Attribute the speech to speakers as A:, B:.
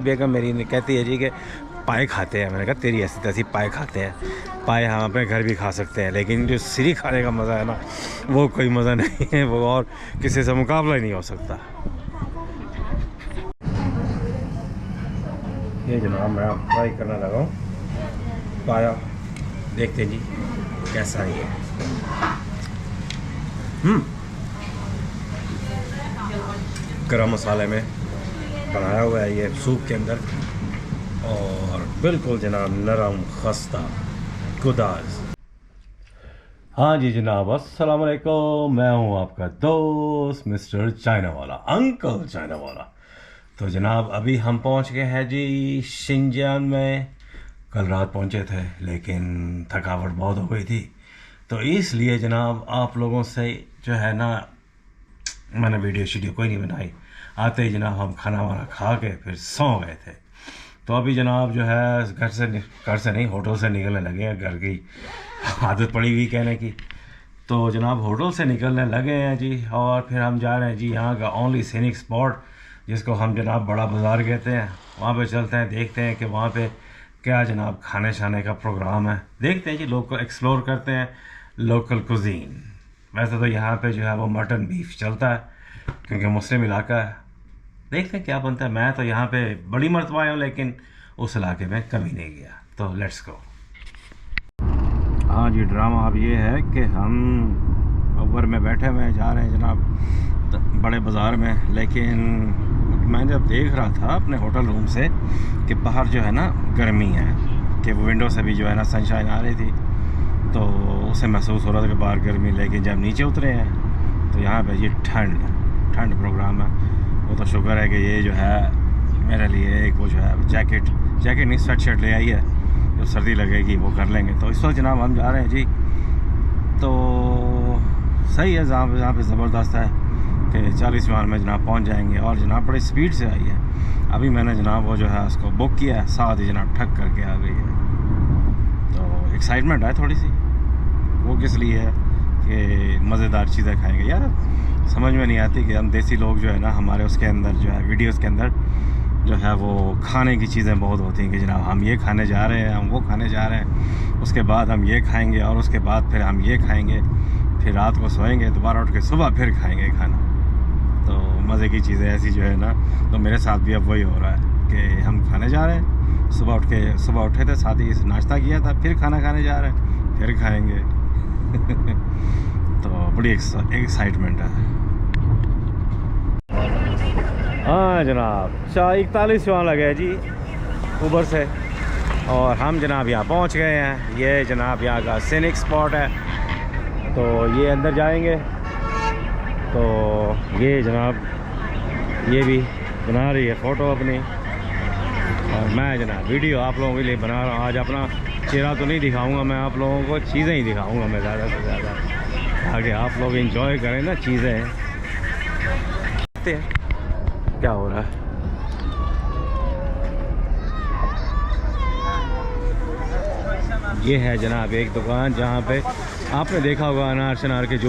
A: बेगम मेरी ने कहती है जी कि पाए खाते हैं। मैंने कहा तेरी ऐसी तैसी पाए खाते हैं। पाए हम अपने घर भी खा सकते हैं, लेकिन जो सीरी खाने का मज़ा है ना, वो कोई मज़ा नहीं है, वो और किसी से मुकाबला ही नहीं हो सकता। ये जनाब मैं आप ट्राई करना लगा हूँ पाया, देखते जी कैसा है ये। गरम मसाले में बनाया हुआ है ये सूप के अंदर, और बिल्कुल जनाब नरम खस्ता गुदाज। हाँ जी जनाब, अस्सलाम वालेकुम। मैं हूँ आपका दोस्त मिस्टर चाइना वाला, अंकल चाइना वाला। तो जनाब अभी हम पहुँच गए हैं जी शिनजियांग में। कल रात पहुँचे थे, लेकिन थकावट बहुत हो गई थी, तो इसलिए जनाब आप लोगों से जो है ना मैंने वीडियो कोई नहीं बनाई। आते ही जनाब हम खाना वाना खा के फिर सौ गए थे। तो अभी जनाब जो है घर से नहीं होटल से निकलने लगे हैं। घर की आदत पड़ी हुई कहने की। तो जनाब होटल से निकलने लगे हैं जी, और फिर हम जा रहे हैं जी यहाँ का ओनली सीनिक स्पॉट, जिसको हम जनाब बड़ा बाज़ार कहते हैं। वहाँ पे चलते हैं, देखते हैं कि वहाँ पे क्या जनाब खाने शाने का प्रोग्राम है। देखते हैं जी, लोग को एक्सप्लोर करते हैं लोकल कुजीन। वैसे तो यहाँ पे जो है वो मटन बीफ चलता है, क्योंकि मुस्लिम इलाका है। देखते हैं क्या बनता है। मैं तो यहाँ पे बड़ी मरतबा आया हूँ, लेकिन उस इलाके में कभी नहीं गया। तो लेट्स गो। हाँ जी, ड्रामा अब ये है कि हम ऊबर में बैठे हुए हैं, जा रहे हैं जनाब बड़े बाज़ार में। लेकिन मैं जब देख रहा था अपने होटल रूम से कि बाहर जो है ना गर्मी है, कि वो विंडो से भी जो है ना सनशाइन आ रही थी, तो उसे महसूस हो रहा था कि बाहर गर्मी। लेकिन जब नीचे उतरे हैं तो यहाँ पे ये ठंड प्रोग्राम है। वो तो शुक्र है कि ये जो है मेरे लिए एक वो जो है जैकेट नहीं स्वेट शर्ट ले आई है, जो सर्दी लगेगी वो कर लेंगे। तो इस वक्त जनाब हम जा रहे हैं जी। तो सही है, जहाँ पे ज़बरदस्त है कि 40 मिनट में जनाब पहुँच जाएंगे। और जनाब बड़ी स्पीड से आई है। अभी मैंने जनाब वो जो है उसको बुक किया है, साथ ही जनाब ठक करके आ गई है। तो एक्साइटमेंट है थोड़ी सी। वो किस लिए है कि मज़ेदार चीज़ें खाएंगे। यार समझ में नहीं आती कि हम देसी लोग जो है ना, हमारे उसके अंदर जो है वीडियोस के अंदर जो है वो खाने की चीज़ें बहुत होती हैं कि जनाब हम ये खाने जा रहे हैं, हम वो खाने जा रहे हैं, उसके बाद हम ये खाएंगे, और उसके बाद फिर हम ये खाएंगे, फिर रात को सोएंगे, दोबारा उठ के सुबह फिर खाएंगे खाना। तो मज़े की चीज़ें ऐसी जो है ना, तो मेरे साथ भी अब वही हो रहा है कि हम खाने जा रहे हैं। सुबह उठे थे, साथ ही नाश्ता किया था, फिर खाना खाने जा रहे हैं, फिर खाएँगे। तो बड़ी एक्साइटमेंट है। हाँ जनाब 41 वहाँ लगे जी ऊबर से, और हम जनाब यहाँ पहुँच गए हैं। ये जनाब यहाँ का सीनिक स्पॉट है। तो ये अंदर जाएंगे। तो ये जनाब ये भी बना रही है फ़ोटो अपनी, और मैं जनाब वीडियो आप लोगों के लिए बना रहा हूँ। आज अपना चेहरा तो नहीं दिखाऊंगा मैं आप लोगों को, चीज़ें ही दिखाऊंगा मैं ज़्यादा से ज़्यादा, ताकि आप लोग एंजॉय करें ना चीज़ें। देखते हैं क्या हो रहा है। ये है जनाब एक दुकान जहाँ पे आपने देखा होगा अनार शनार के जो